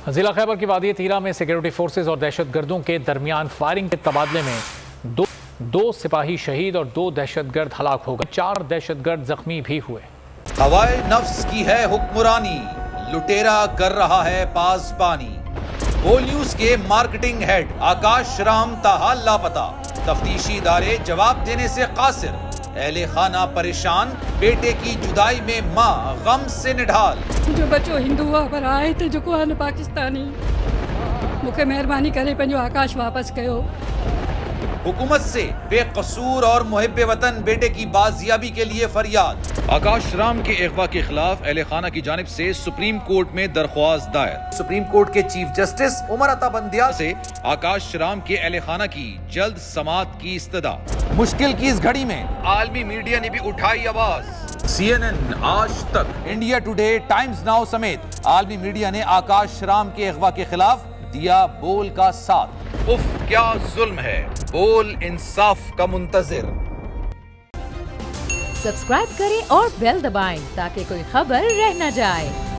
जिला खैबर की वादी तीरा में सिक्योरिटी फोर्सेज और दहशतगर्दों के दरमियान फायरिंग के तबादले में दो सिपाही शहीद और 2 दहशतगर्द हलाक हो गए। 4 दहशतगर्द जख्मी भी हुए। हवाए नफ्स की है हुक्मरानी, लुटेरा कर रहा है पासबानी। बोल न्यूज के मार्केटिंग हेड आकाश राम ताहाल लापता, तफ्तीशी इदारे जवाब देने से कासिर। अहले खाना परेशान, बेटे की जुदाई में माँ गम से निढाल। जो बच्चो हिंदू पर आए थे जो को पाकिस्तानी, मुझे मेहरबानी करे पंहिंजो आकाश वापस कयो। हुकूमत से बेकसूर और मुहिब्बे वतन बेटे की बाजियाबी के लिए फरियाद। आकाश राम के अगवा के खिलाफ अहले खाना की जानिब से सुप्रीम कोर्ट में दरख्वास्त दायर। सुप्रीम कोर्ट के चीफ जस्टिस उमर अता बंदियाल से आकाश राम के अहले खाना की जल्द समाअत की इस्तदा। मुश्किल की इस घड़ी में आलमी मीडिया ने भी उठाई आवाज। CNN, आज तक, इंडिया टुडे, टाइम्स नाउ समेत आलमी मीडिया ने आकाश राम के अगवा के खिलाफ दिया बोल का साथ। उफ क्या जुल्म है, बोल इंसाफ का मुंतजिर। सब्सक्राइब करें और बेल दबाएं ताकि कोई खबर रह न जाए।